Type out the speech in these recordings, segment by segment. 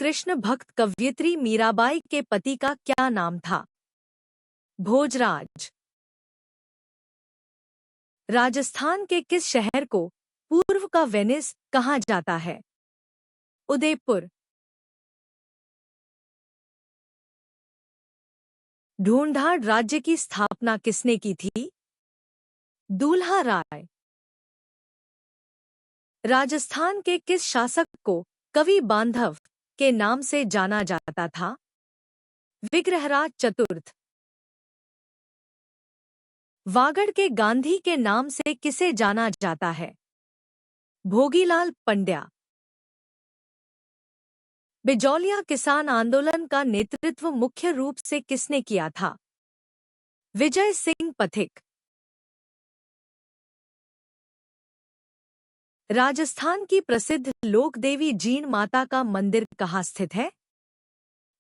कृष्ण भक्त कवयित्री मीराबाई के पति का क्या नाम था? भोजराज। राजस्थान के किस शहर को पूर्व का वेनिस कहा जाता है? उदयपुर। ढूंढाड़ राज्य की स्थापना किसने की थी? दूल्हा राय। राजस्थान के किस शासक को कवि बांधव के नाम से जाना जाता था? विग्रहराज चतुर्थ। वागड़ के गांधी के नाम से किसे जाना जाता है? भोगीलाल पंड्या। बिजौलिया किसान आंदोलन का नेतृत्व मुख्य रूप से किसने किया था? विजय सिंह पथिक। राजस्थान की प्रसिद्ध लोक देवी जीण माता का मंदिर कहाँ स्थित है?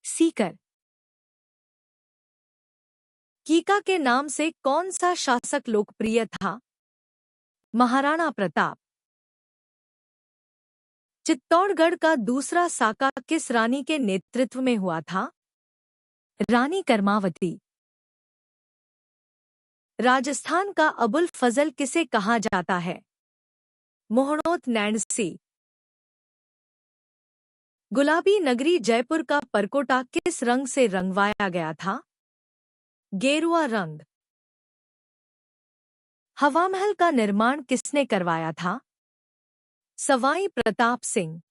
सीकर। कीका के नाम से कौन सा शासक लोकप्रिय था? महाराणा प्रताप। चित्तौड़गढ़ का दूसरा साका किस रानी के नेतृत्व में हुआ था? रानी कर्मावती। राजस्थान का अबुल फजल किसे कहा जाता है? मोहनोत नैंडसी। गुलाबी नगरी जयपुर का परकोटा किस रंग से रंगवाया गया था? गेरुआ रंग। हवामहल का निर्माण किसने करवाया था? सवाई प्रताप सिंह।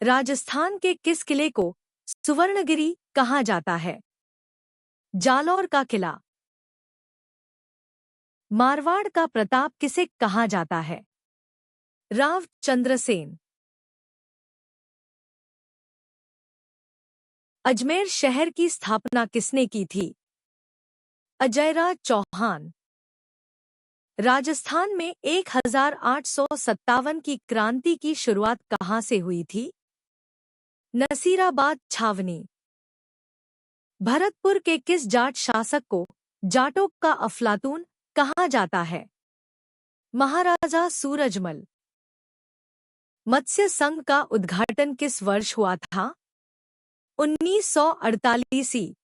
राजस्थान के किस किले को सुवर्णगिरी कहा जाता है? जालौर का किला। मारवाड़ का प्रताप किसे कहा जाता है? राव चंद्रसेन। अजमेर शहर की स्थापना किसने की थी? अजयराज चौहान। राजस्थान में 1857 की क्रांति की शुरुआत कहाँ से हुई थी? नसीराबाद छावनी। भरतपुर के किस जाट शासक को जाटों का अफलातून कहा जाता है? महाराजा सूरजमल। मत्स्य संघ का उद्घाटन किस वर्ष हुआ था? 1948।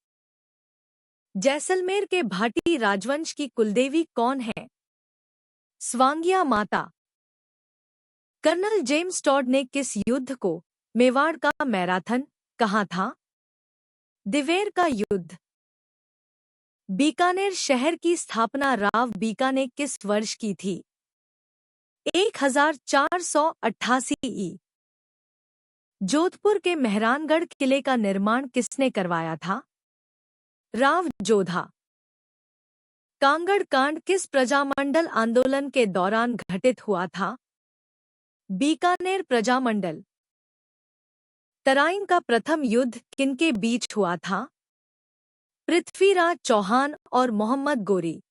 जैसलमेर के भाटी राजवंश की कुलदेवी कौन है? स्वांगिया माता। कर्नल जेम्स टॉड ने किस युद्ध को मेवाड़ का मैराथन कहा था? दिवेर का युद्ध। बीकानेर शहर की स्थापना राव बीका ने किस वर्ष की थी? 1488 ई। जोधपुर के मेहरानगढ़ किले का निर्माण किसने करवाया था? राव जोधा। कांगड़ कांड किस प्रजामंडल आंदोलन के दौरान घटित हुआ था? बीकानेर प्रजामंडल। तराइन का प्रथम युद्ध किनके बीच हुआ था? पृथ्वीराज चौहान और मोहम्मद गोरी।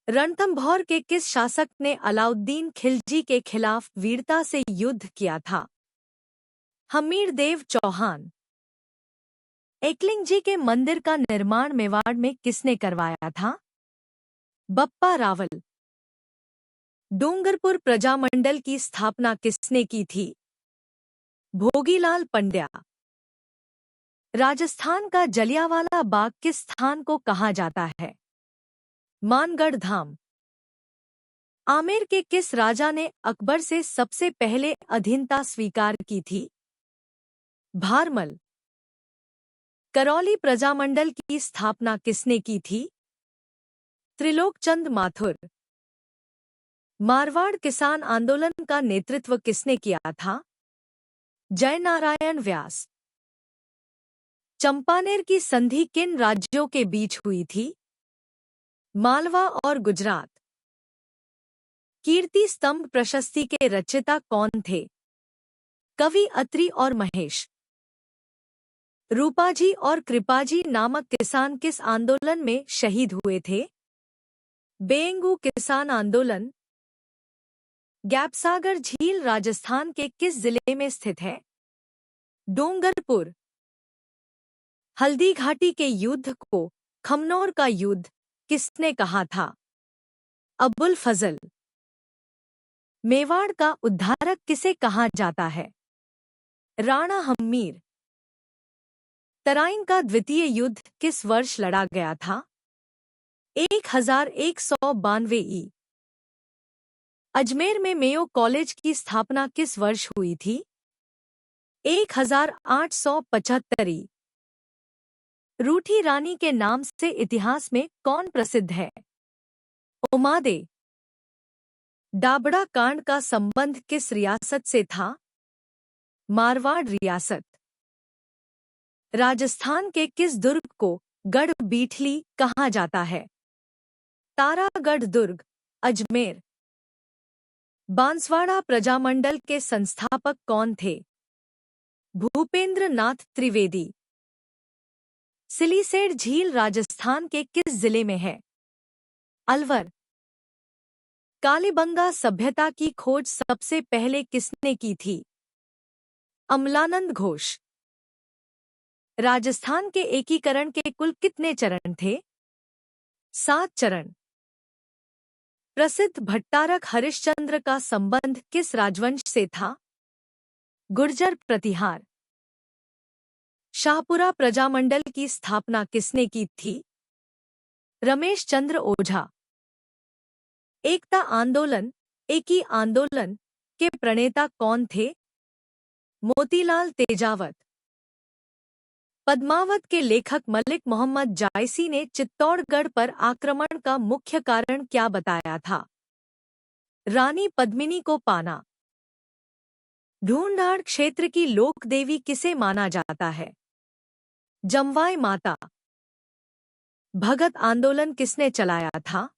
रणथंभौर के किस शासक ने अलाउद्दीन खिलजी के खिलाफ वीरता से युद्ध किया था? हमीरदेव चौहान। एकलिंग जी के मंदिर का निर्माण मेवाड़ में किसने करवाया था? बप्पा रावल। डूंगरपुर प्रजामंडल की स्थापना किसने की थी? भोगीलाल पंड्या। राजस्थान का जलियांवाला बाग किस स्थान को कहा जाता है? मानगढ़ धाम। आमेर के किस राजा ने अकबर से सबसे पहले अधीनता स्वीकार की थी? भारमल। करौली प्रजामंडल की स्थापना किसने की थी? त्रिलोकचंद माथुर। मारवाड़ किसान आंदोलन का नेतृत्व किसने किया था? जयनारायण व्यास। चंपानेर की संधि किन राज्यों के बीच हुई थी? मालवा और गुजरात। कीर्ति स्तंभ प्रशस्ति के रचयिता कौन थे? कवि अत्रि और महेश। रूपाजी और कृपाजी नामक किसान किस आंदोलन में शहीद हुए थे? बेंगू किसान आंदोलन। गैपसागर झील राजस्थान के किस जिले में स्थित है? डूंगरपुर। हल्दी घाटी के युद्ध को खमनोर का युद्ध किसने कहा था? अबुल फजल। मेवाड़ का उद्धारक किसे कहा जाता है? राणा हम्मीर। तराइन का द्वितीय युद्ध किस वर्ष लड़ा गया था? 1192 ई। अजमेर में मेयो कॉलेज की स्थापना किस वर्ष हुई थी? 1875 ई। रूठी रानी के नाम से इतिहास में कौन प्रसिद्ध है? उमादे। दाबड़ा कांड का संबंध किस रियासत से था? मारवाड़ रियासत। राजस्थान के किस दुर्ग को गढ़ बीठली कहा जाता है? तारागढ़ दुर्ग, अजमेर। बांसवाड़ा प्रजामंडल के संस्थापक कौन थे? भूपेंद्र नाथ त्रिवेदी। सिलीसेड झील राजस्थान के किस जिले में है? अलवर। कालीबंगा सभ्यता की खोज सबसे पहले किसने की थी? अमलानंद घोष। राजस्थान के एकीकरण के कुल कितने चरण थे? 7 चरण। प्रसिद्ध भट्टारक हरिश्चंद्र का संबंध किस राजवंश से था? गुर्जर प्रतिहार। शाहपुरा प्रजामंडल की स्थापना किसने की थी? रमेश चंद्र ओझा। एकता आंदोलन, एकी आंदोलन के प्रणेता कौन थे? मोतीलाल तेजावत। पद्मावत के लेखक मलिक मोहम्मद जायसी ने चित्तौड़गढ़ पर आक्रमण का मुख्य कारण क्या बताया था? रानी पद्मिनी को पाना। ढूंढाड़ क्षेत्र की लोक देवी किसे माना जाता है? जमवाई माता। भगत आंदोलन किसने चलाया था?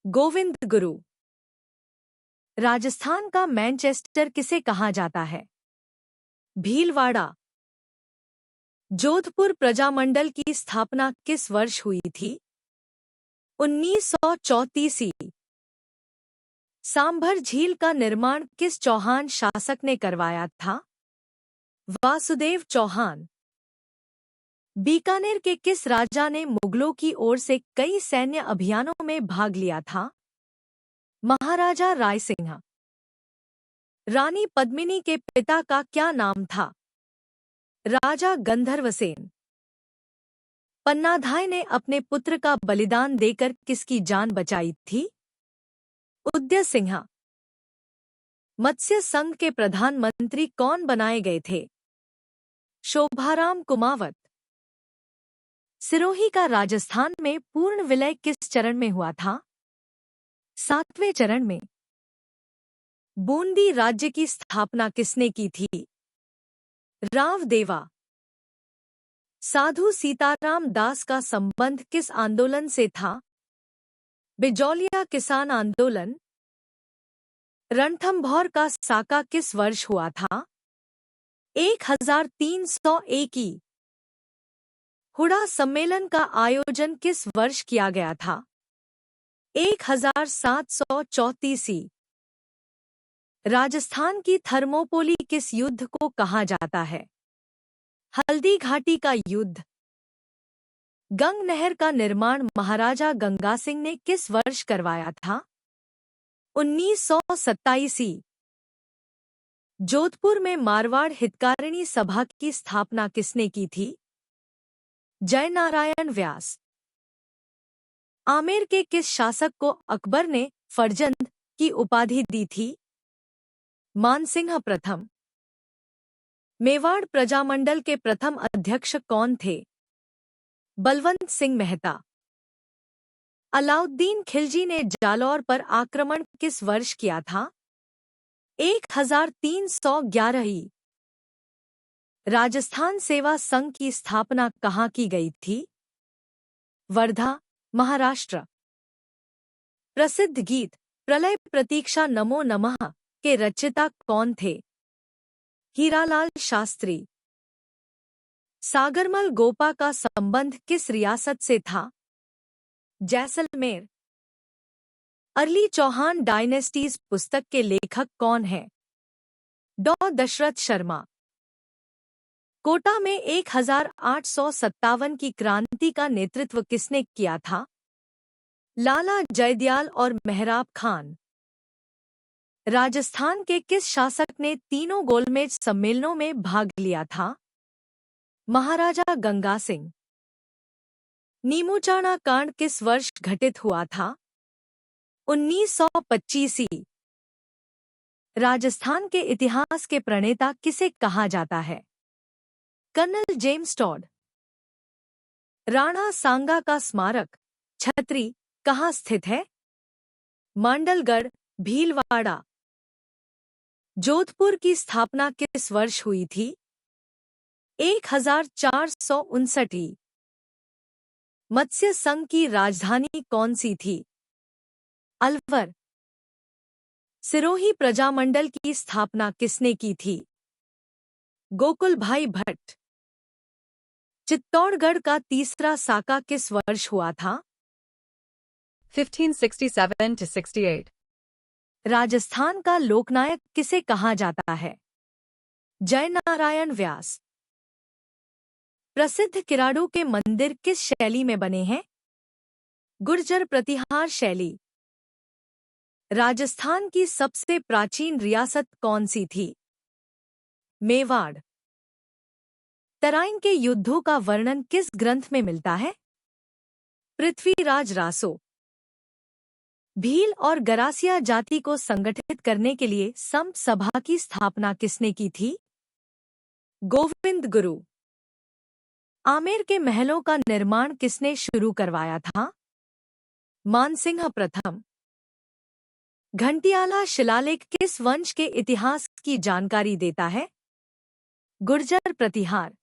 गोविंद गुरु। राजस्थान का मैनचेस्टर किसे कहा जाता है? भीलवाड़ा। जोधपुर प्रजामंडल की स्थापना किस वर्ष हुई थी? 1934 ई। सांभर झील का निर्माण किस चौहान शासक ने करवाया था? वासुदेव चौहान। बीकानेर के किस राजा ने मुगलों की ओर से कई सैन्य अभियानों में भाग लिया था? महाराजा रायसिंह। रानी पद्मिनी के पिता का क्या नाम था? राजा गंधर्वसेन। पन्नाधाय ने अपने पुत्र का बलिदान देकर किसकी जान बचाई थी? उदय सिंह। मत्स्य संघ के प्रधानमंत्री कौन बनाए गए थे? शोभाराम कुमावत। सिरोही का राजस्थान में पूर्ण विलय किस चरण में हुआ था? 7वें चरण में। बूंदी राज्य की स्थापना किसने की थी? रावदेवा। साधु सीताराम दास का संबंध किस आंदोलन से था? बिजौलिया किसान आंदोलन। रणथंभौर का साका किस वर्ष हुआ था? 1301 ई। हुड़ा सम्मेलन का आयोजन किस वर्ष किया गया था? 1734 ई। राजस्थान की थर्मोपोली किस युद्ध को कहा जाता है? हल्दी घाटी का युद्ध। गंग नहर का निर्माण महाराजा गंगा सिंह ने किस वर्ष करवाया था? 1927 ई। जोधपुर में मारवाड़ हितकारिणी सभा की स्थापना किसने की थी? जयनारायण व्यास। आमेर के किस शासक को अकबर ने फर्जंद की उपाधि दी थी? मानसिंह प्रथम। मेवाड़ प्रजामंडल के प्रथम अध्यक्ष कौन थे? बलवंत सिंह मेहता। अलाउद्दीन खिलजी ने जालौर पर आक्रमण किस वर्ष किया था? 1311 ई। राजस्थान सेवा संघ की स्थापना कहाँ की गई थी? वर्धा, महाराष्ट्र। प्रसिद्ध गीत प्रलय प्रतीक्षा नमो नमः के रचयिता कौन थे? हीरालाल शास्त्री। सागरमल गोपा का संबंध किस रियासत से था? जैसलमेर। अर्ली चौहान डायनेस्टीज पुस्तक के लेखक कौन है? डॉ दशरथ शर्मा। कोटा में 1857 की क्रांति का नेतृत्व किसने किया था? लाला जयदयाल और मेहराब खान। राजस्थान के किस शासक ने तीनों गोलमेज सम्मेलनों में भाग लिया था? महाराजा गंगा सिंह। नीमूचाना कांड किस वर्ष घटित हुआ था? 1925 ईस्वी। राजस्थान के इतिहास के प्रणेता किसे कहा जाता है? Colonel James Tod. Rana Sanga का स्मारक छतरी कहाँ स्थित है? मांडलगढ़, भीलवाड़ा। जोधपुर की स्थापना किस वर्ष हुई थी? 1459। मत्स्य संघ की राजधानी कौन सी थी? अलवर। सिरोही प्रजामंडल की स्थापना किसने की थी? गोकुल भाई भट्ट। चित्तौड़गढ़ का तीसरा साका किस वर्ष हुआ था? 1567 to 68. राजस्थान का लोकनायक किसे कहा जाता है? जयनारायण व्यास। प्रसिद्ध किराडू के मंदिर किस शैली में बने हैं? गुर्जर प्रतिहार शैली। राजस्थान की सबसे प्राचीन रियासत कौन सी थी? मेवाड़। तराइन के युद्धों का वर्णन किस ग्रंथ में मिलता है? पृथ्वीराज रासो। भील और गरासिया जाति को संगठित करने के लिए संत सभा की स्थापना किसने की थी? गोविंद गुरु। आमेर के महलों का निर्माण किसने शुरू करवाया था? मानसिंह प्रथम। घंटियाला शिलालेख किस वंश के इतिहास की जानकारी देता है? गुर्जर प्रतिहार।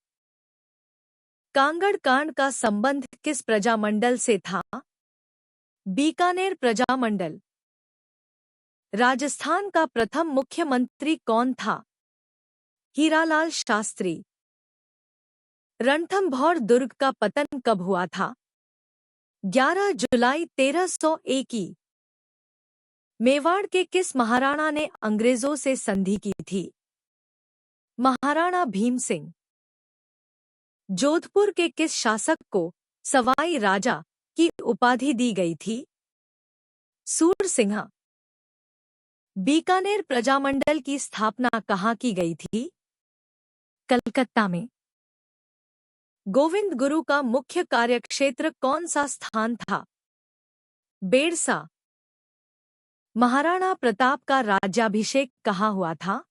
कांगड़ कांड का संबंध किस प्रजामंडल से था? बीकानेर प्रजामंडल। राजस्थान का प्रथम मुख्यमंत्री कौन था? हीरालाल शास्त्री। रणथंभौर दुर्ग का पतन कब हुआ था? 11 जुलाई 1301। मेवाड़ के किस महाराणा ने अंग्रेजों से संधि की थी? महाराणा भीम सिंह। जोधपुर के किस शासक को सवाई राजा की उपाधि दी गई थी? सूरसिंह। बीकानेर प्रजामंडल की स्थापना कहाँ की गई थी? कलकत्ता में। गोविंद गुरु का मुख्य कार्यक्षेत्र कौन सा स्थान था? बेड़सा। महाराणा प्रताप का राज्याभिषेक कहाँ हुआ था?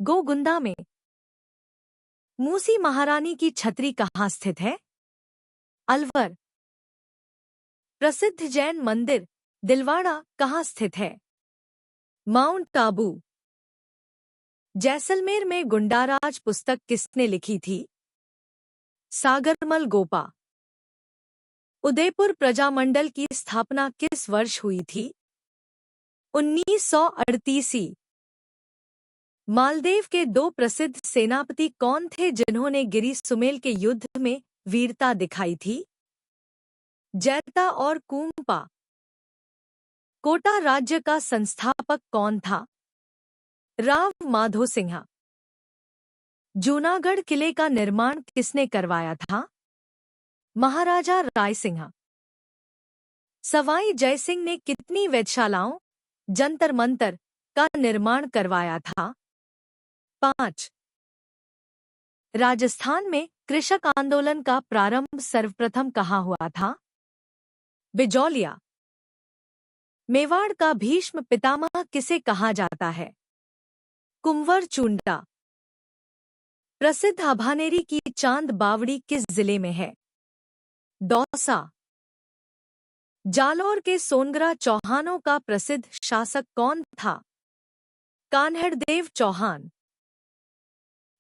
गोगुंदा में। मूसी महारानी की छतरी कहाँ स्थित है? अलवर। प्रसिद्ध जैन मंदिर दिलवाड़ा कहाँ स्थित है? माउंट आबू। जैसलमेर में गुंडाराज पुस्तक किसने लिखी थी? सागरमल गोपा। उदयपुर प्रजामंडल की स्थापना किस वर्ष हुई थी? 1938। मालदेव के दो प्रसिद्ध सेनापति कौन थे जिन्होंने गिरी सुमेल के युद्ध में वीरता दिखाई थी? जैता और कूम्पा। कोटा राज्य का संस्थापक कौन था? राव माधो सिंह। जूनागढ़ किले का निर्माण किसने करवाया था? महाराजा राय सिंह। सवाई जयसिंह ने कितनी वेधशालाओं जंतर मंतर का निर्माण करवाया था? 5। राजस्थान में कृषक आंदोलन का प्रारंभ सर्वप्रथम कहाँ हुआ था? बिजौलिया। मेवाड़ का भीष्म पितामह किसे कहा जाता है? कुंवर चुंडा। प्रसिद्ध अभानेरी की चांद बावड़ी किस जिले में है? दौसा। जालौर के सोनगरा चौहानों का प्रसिद्ध शासक कौन था? कान्हड़देव चौहान।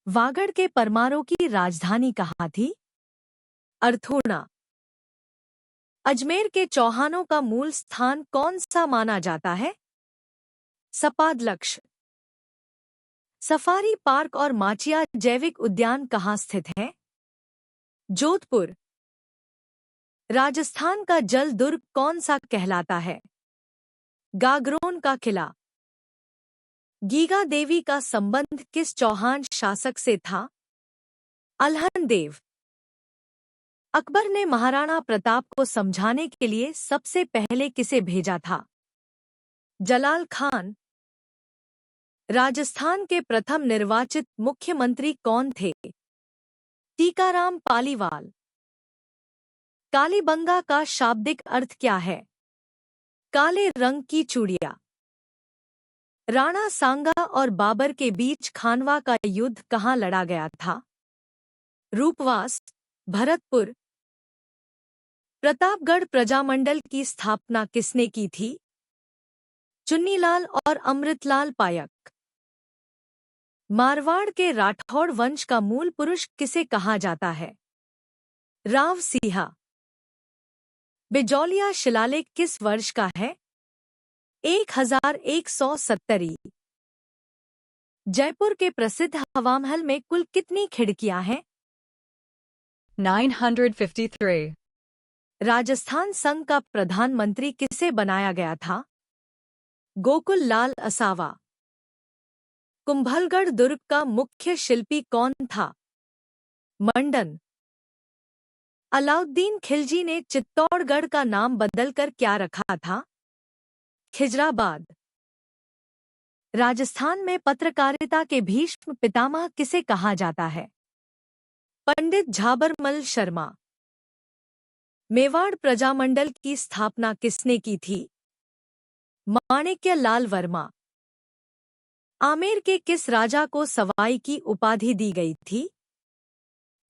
वागड़ के परमारों की राजधानी कहाँ थी? अर्थूणा। अजमेर के चौहानों का मूल स्थान कौन सा माना जाता है? सपादलक्ष। सफारी पार्क और माचिया जैविक उद्यान कहाँ स्थित है? जोधपुर। राजस्थान का जल दुर्ग कौन सा कहलाता है? गागरोन का किला। गीगा देवी का संबंध किस चौहान शासक से था? अलहन देव। अकबर ने महाराणा प्रताप को समझाने के लिए सबसे पहले किसे भेजा था? जलाल खान। राजस्थान के प्रथम निर्वाचित मुख्यमंत्री कौन थे? टीकाराम पालीवाल। कालीबंगा का शाब्दिक अर्थ क्या है? काले रंग की चूड़ियां। राणा सांगा और बाबर के बीच खानवा का युद्ध कहाँ लड़ा गया था? रूपवास, भरतपुर। प्रतापगढ़ प्रजामंडल की स्थापना किसने की थी? चुन्नीलाल और अमृतलाल पायक। मारवाड़ के राठौड़ वंश का मूल पुरुष किसे कहा जाता है? राव सिंहा। बिजौलिया शिलालेख किस वर्ष का है? 1170। जयपुर के प्रसिद्ध हवामहल में कुल कितनी खिड़कियां हैं? 953. राजस्थान संघ का प्रधानमंत्री किसे बनाया गया था? गोकुल लाल असावा। कुंभलगढ़ दुर्ग का मुख्य शिल्पी कौन था? मंडन। अलाउद्दीन खिलजी ने चित्तौड़गढ़ का नाम बदलकर क्या रखा था? खिजराबाद। राजस्थान में पत्रकारिता के भीष्म पितामह किसे कहा जाता है? पंडित झाबरमल शर्मा। मेवाड़ प्रजामंडल की स्थापना किसने की थी? माणिक्य लाल वर्मा। आमेर के किस राजा को सवाई की उपाधि दी गई थी?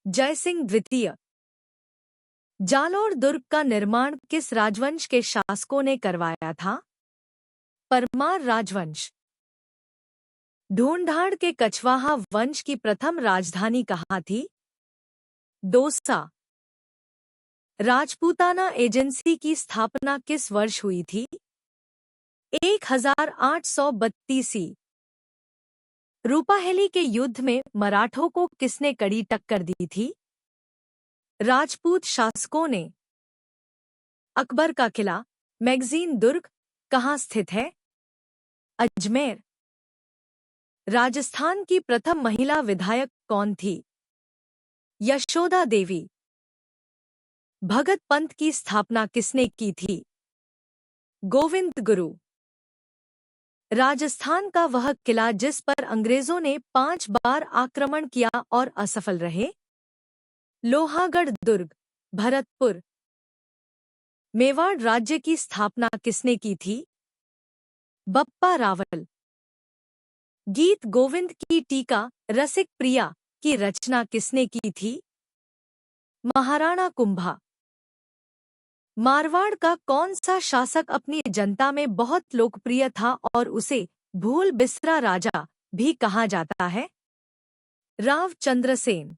जयसिंह द्वितीय। जालोर दुर्ग का निर्माण किस राजवंश के शासकों ने करवाया था? परमार राजवंश। ढूंढाड़ के कछवाहा वंश की प्रथम राजधानी कहाँ थी? दौसा। राजपूताना एजेंसी की स्थापना किस वर्ष हुई थी? 1832। रूपाहेली के युद्ध में मराठों को किसने कड़ी टक्कर दी थी? राजपूत शासकों ने। अकबर का किला मैगजीन दुर्ग कहाँ स्थित है? अजमेर। राजस्थान की प्रथम महिला विधायक कौन थी? यशोदा देवी। भगत पंथ की स्थापना किसने की थी? गोविंद गुरु। राजस्थान का वह किला जिस पर अंग्रेजों ने 5 बार आक्रमण किया और असफल रहे? लोहागढ़ दुर्ग, भरतपुर। मेवाड़ राज्य की स्थापना किसने की थी? बप्पा रावल। गीत गोविंद की टीका रसिक प्रिया की रचना किसने की थी? महाराणा कुंभा। मारवाड़ का कौन सा शासक अपनी जनता में बहुत लोकप्रिय था और उसे भूल बिसरा राजा भी कहा जाता है? राव चंद्रसेन।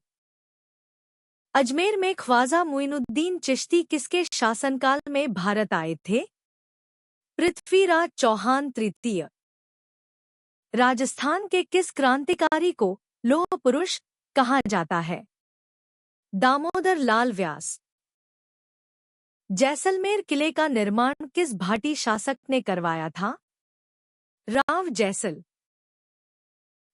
अजमेर में ख्वाजा मुइनुद्दीन चिश्ती किसके शासनकाल में भारत आए थे? पृथ्वीराज चौहान तृतीय। राजस्थान के किस क्रांतिकारी को लौह पुरुष कहा जाता है? दामोदर लाल व्यास। जैसलमेर किले का निर्माण किस भाटी शासक ने करवाया था? राव जैसल।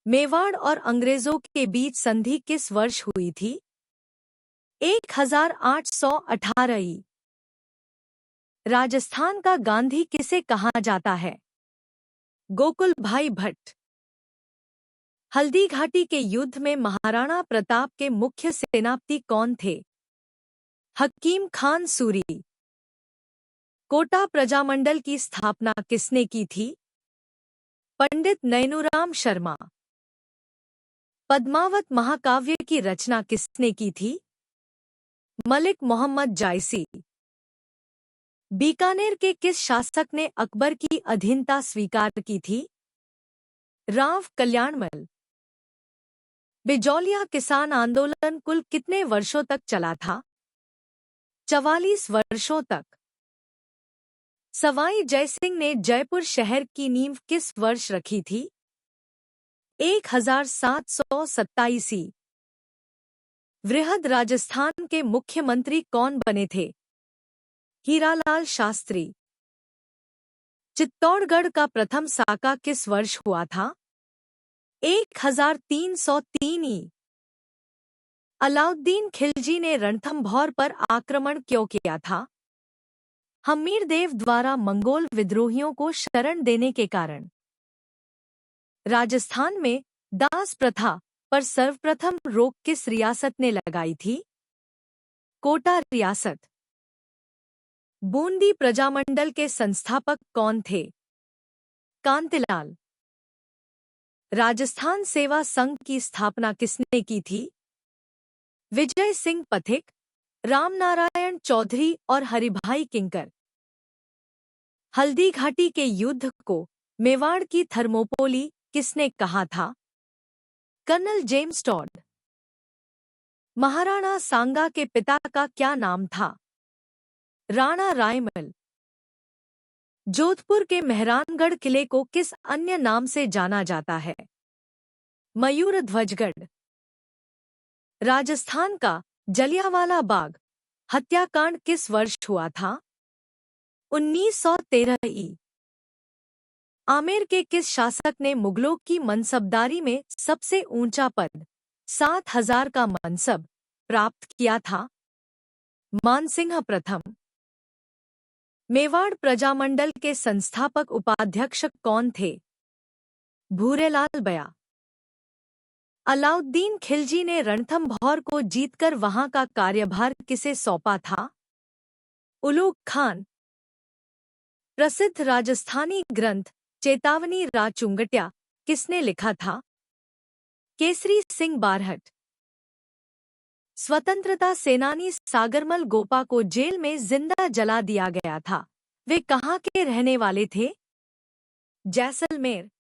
मेवाड़ और अंग्रेजों के बीच संधि किस वर्ष हुई थी? 1818। राजस्थान का गांधी किसे कहा जाता है? गोकुल भाई भट्ट। हल्दी घाटी के युद्ध में महाराणा प्रताप के मुख्य सेनापति कौन थे? हकीम खान सूरी। कोटा प्रजामंडल की स्थापना किसने की थी? पंडित नैनूराम शर्मा। पद्मावत महाकाव्य की रचना किसने की थी? मलिक मोहम्मद जायसी। बीकानेर के किस शासक ने अकबर की अधीनता स्वीकार की थी? राव कल्याणमल। बिजौलिया किसान आंदोलन कुल कितने वर्षों तक चला था? 44 वर्षों तक। सवाई जयसिंह ने जयपुर शहर की नींव किस वर्ष रखी थी? 1727। वृहद राजस्थान के मुख्यमंत्री कौन बने थे? हीरालाल शास्त्री। चित्तौड़गढ़ का प्रथम साका किस वर्ष हुआ था? 1303। अलाउद्दीन खिलजी ने रणथंभौर पर आक्रमण क्यों किया था? हम्मीरदेव द्वारा मंगोल विद्रोहियों को शरण देने के कारण। राजस्थान में दास प्रथा पर सर्वप्रथम रोक किस रियासत ने लगाई थी? कोटा रियासत। बूंदी प्रजामंडल के संस्थापक कौन थे? कांतिलाल। राजस्थान सेवा संघ की स्थापना किसने की थी? विजय सिंह पथिक, रामनारायण चौधरी और हरिभाई किंकर। हल्दी घाटी के युद्ध को मेवाड़ की थर्मोपोली किसने कहा था? Colonel James Tod. Maharana Sanga के पिता का क्या नाम था? राणा रायमल। जोधपुर के मेहरानगढ़ किले को किस अन्य नाम से जाना जाता है? मयूर ध्वजगढ़। राजस्थान का जलियांवाला बाग हत्याकांड किस वर्ष हुआ था? 1913 ई। आमेर के किस शासक ने मुगलों की मनसबदारी में सबसे ऊंचा पद 7000 का मनसब प्राप्त किया था? मानसिंह प्रथम। मेवाड़ प्रजामंडल के संस्थापक उपाध्यक्ष कौन थे? भूरेलाल बया। अलाउद्दीन खिलजी ने रणथंभौर को जीतकर वहां का कार्यभार किसे सौंपा था? उलूग खान। प्रसिद्ध राजस्थानी ग्रंथ चेतावनी राचुंगट्या किसने लिखा था? केसरी सिंह बारहट। स्वतंत्रता सेनानी सागरमल गोपा को जेल में जिंदा जला दिया गया था। वे कहाँ के रहने वाले थे? जैसलमेर।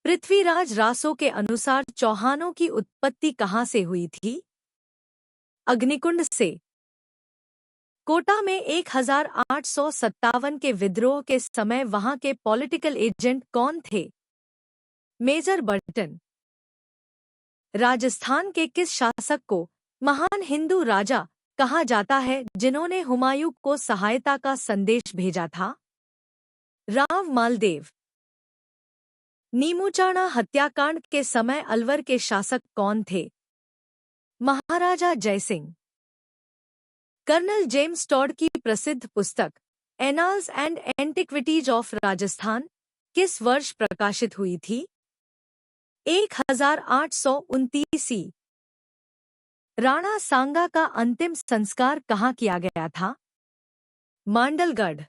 पृथ्वीराज रासो के अनुसार चौहानों की उत्पत्ति कहाँ से हुई थी? अग्निकुंड से। कोटा में 1857 के विद्रोह के समय वहां के पॉलिटिकल एजेंट कौन थे? Major Burton. राजस्थान के किस शासक को महान हिंदू राजा कहा जाता है जिन्होंने हुमायूं को सहायता का संदेश भेजा था? राव मालदेव। नीमूचाणा हत्याकांड के समय अलवर के शासक कौन थे? महाराजा जयसिंह। कर्नल जेम्स टॉड की प्रसिद्ध पुस्तक annals and antiquities of Rajasthan किस वर्ष प्रकाशित हुई थी? 1829। राणा सांगा का अंतिम संस्कार कहाँ किया गया था? मांडलगढ़।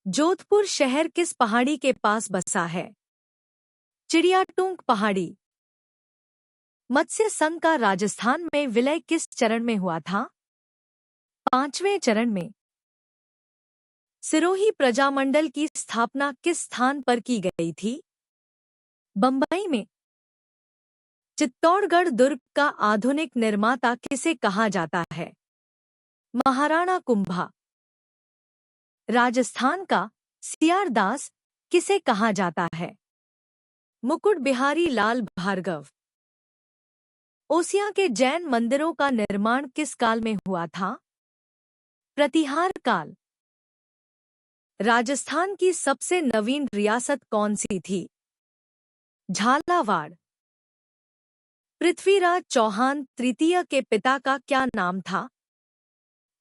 जोधपुर शहर किस पहाड़ी के पास बसा है? चिड़ियाटूंग पहाड़ी। मत्स्य संघ का राजस्थान में विलय किस चरण में हुआ था? 5वें चरण में। सिरोही प्रजामंडल की स्थापना किस स्थान पर की गई थी? बंबई में। चित्तौड़गढ़ दुर्ग का आधुनिक निर्माता किसे कहा जाता है? महाराणा कुंभा। राजस्थान का सियारदास किसे कहा जाता है? मुकुट बिहारी लाल भार्गव। ओसियां के जैन मंदिरों का निर्माण किस काल में हुआ था? प्रतिहार काल। राजस्थान की सबसे नवीन रियासत कौन सी थी? झालावाड़। पृथ्वीराज चौहान तृतीय के पिता का क्या नाम था?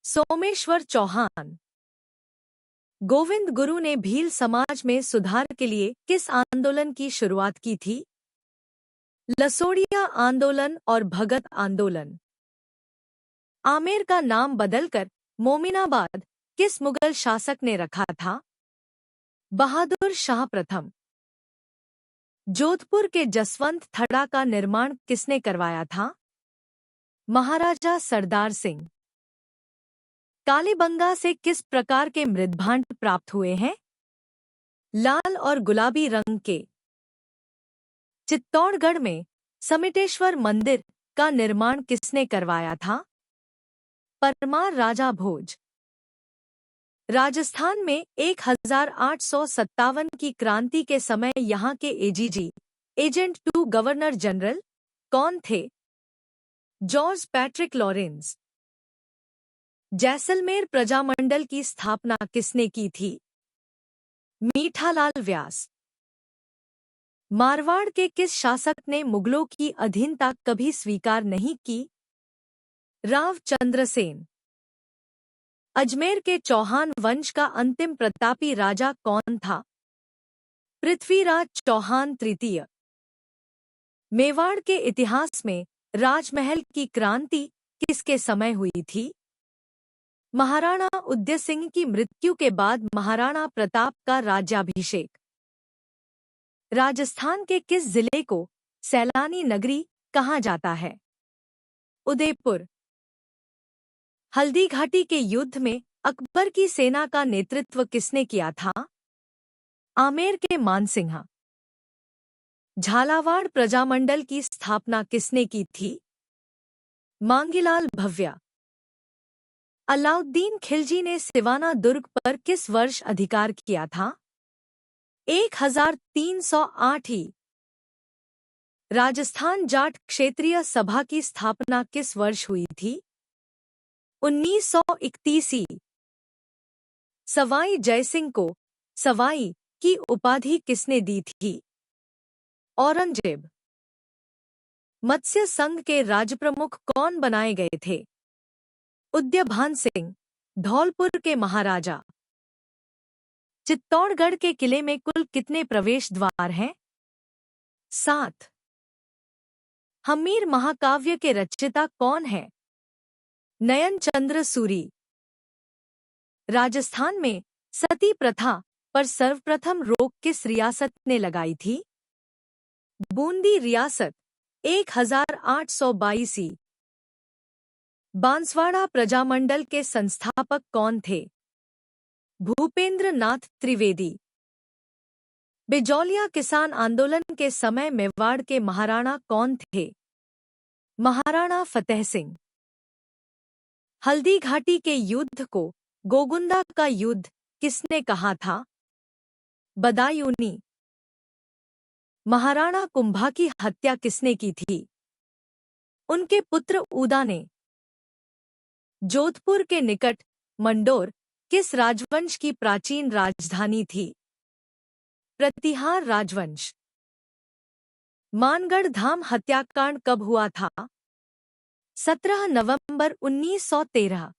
सोमेश्वर चौहान। गोविंद गुरु ने भील समाज में सुधार के लिए किस आंदोलन की शुरुआत की थी? लसोड़िया आंदोलन और भगत आंदोलन। आमेर का नाम बदलकर मोमिनाबाद किस मुगल शासक ने रखा था? बहादुर शाह प्रथम। जोधपुर के जसवंत थड़ा का निर्माण किसने करवाया था? महाराजा सरदार सिंह। कालीबंगा से किस प्रकार के मृद्भांड प्राप्त हुए हैं? लाल और गुलाबी रंग के। चित्तौड़गढ़ में समिटेश्वर मंदिर का निर्माण किसने करवाया था? परमार राजा भोज। राजस्थान में 1857 की क्रांति के समय यहाँ के AGG agent to governor general कौन थे? George Patrick Lawrence. Jaisalmer Prajamandal की स्थापना किसने की थी? मीठालाल व्यास। मारवाड़ के किस शासक ने मुगलों की अधीनता कभी स्वीकार नहीं की? राव चंद्रसेन। अजमेर के चौहान वंश का अंतिम प्रतापी राजा कौन था? पृथ्वीराज चौहान तृतीय। मेवाड़ के इतिहास में राजमहल की क्रांति किसके समय हुई थी? महाराणा उदय सिंह की मृत्यु के बाद महाराणा प्रताप का राज्याभिषेक। राजस्थान के किस जिले को सैलानी नगरी कहा जाता है? उदयपुर। हल्दी घाटी के युद्ध में अकबर की सेना का नेतृत्व किसने किया था? आमेर के मानसिंह। झालावाड़ प्रजामंडल की स्थापना किसने की थी? मांगीलाल भव्य। अलाउद्दीन खिलजी ने सिवाना दुर्ग पर किस वर्ष अधिकार किया था? 1308 ही। राजस्थान जाट क्षेत्रीय सभा की स्थापना किस वर्ष हुई थी? 1931 ही। सवाई जयसिंह को सवाई की उपाधि किसने दी थी? औरंगजेब। मत्स्य संघ के राजप्रमुख कौन बनाए गए थे? उदयभान सिंह, धौलपुर के महाराजा। चित्तौड़गढ़ के किले में कुल कितने प्रवेश द्वार हैं? 7। हम्मीर महाकाव्य के रचयिता कौन है? नयन चंद्र सूरी। राजस्थान में सती प्रथा पर सर्वप्रथम रोक किस रियासत ने लगाई थी? बूंदी रियासत। 1822 ई। बांसवाड़ा प्रजामंडल के संस्थापक कौन थे? भूपेंद्र नाथ त्रिवेदी। बिजौलिया किसान आंदोलन के समय मेवाड़ के महाराणा कौन थे? महाराणा फतेह सिंह। हल्दी घाटी के युद्ध को गोगुंदा का युद्ध किसने कहा था? बदायूंनी। महाराणा कुंभा की हत्या किसने की थी? उनके पुत्र उदा ने। जोधपुर के निकट मंडोर किस राजवंश की प्राचीन राजधानी थी? प्रतिहार राजवंश। मानगढ़ धाम हत्याकांड कब हुआ था? 17 नवंबर 1913।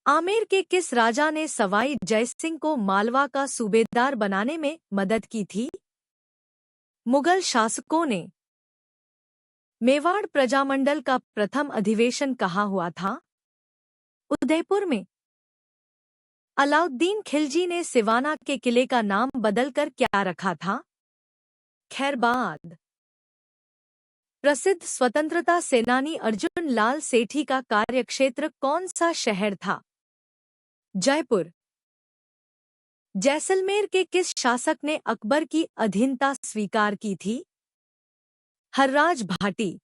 आमेर के किस राजा ने सवाई जयसिंह को मालवा का सूबेदार बनाने में मदद की थी? मुगल शासकों ने। मेवाड़ प्रजामंडल का प्रथम अधिवेशन कहाँ हुआ था? उदयपुर में। अलाउद्दीन खिलजी ने सिवाना के किले का नाम बदलकर क्या रखा था? खैरबाद। प्रसिद्ध स्वतंत्रता सेनानी अर्जुन लाल सेठी का कार्यक्षेत्र कौन सा शहर था? जयपुर। जैसलमेर के किस शासक ने अकबर की अधीनता स्वीकार की थी? हर्राज भाटी।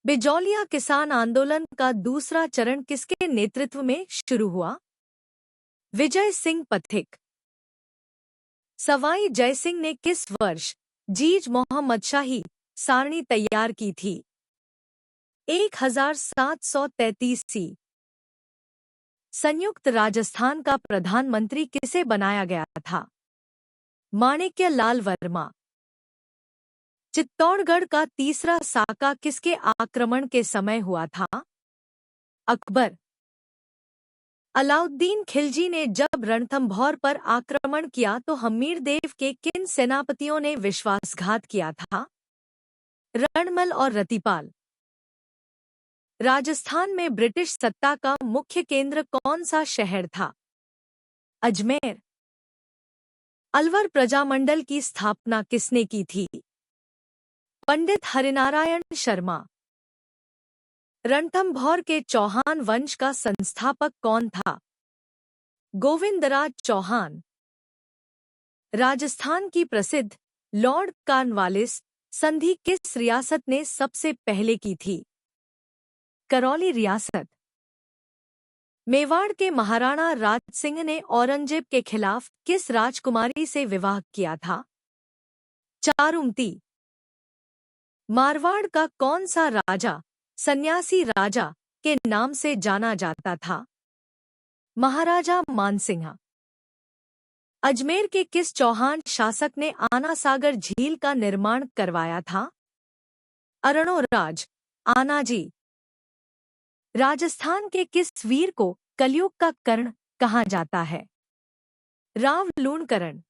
बिजौलिया किसान आंदोलन का दूसरा चरण किसके नेतृत्व में शुरू हुआ? विजय सिंह पथिक। सवाई जयसिंह ने किस वर्ष जीज मोहम्मद शाही सारणी तैयार की थी? 1733 ई। संयुक्त राजस्थान का प्रधानमंत्री किसे बनाया गया था? माणिक्य लाल वर्मा। चित्तौड़गढ़ का तीसरा साका किसके आक्रमण के समय हुआ था? अकबर। अलाउद्दीन खिलजी ने जब रणथंभौर पर आक्रमण किया तो हम्मीरदेव के किन सेनापतियों ने विश्वासघात किया था? रणमल और रतिपाल। राजस्थान में ब्रिटिश सत्ता का मुख्य केंद्र कौन सा शहर था? अजमेर। अलवर प्रजामंडल की स्थापना किसने की थी? पंडित हरिनारायण शर्मा। रणथंभौर के चौहान वंश का संस्थापक कौन था? गोविंदराज चौहान। राजस्थान की प्रसिद्ध लॉर्ड कॉर्नवालिस संधि किस रियासत ने सबसे पहले की थी? करौली रियासत। मेवाड़ के महाराणा राज सिंह ने औरंगजेब के खिलाफ किस राजकुमारी से विवाह किया था? चारुमती। मारवाड़ का कौन सा राजा सन्यासी राजा के नाम से जाना जाता था? महाराजा मानसिंह। अजमेर के किस चौहान शासक ने आना सागर झील का निर्माण करवाया था? अरणोराज आनाजी। राजस्थान के किस वीर को कलयुग का कर्ण कहा जाता है? राव लूणकरण।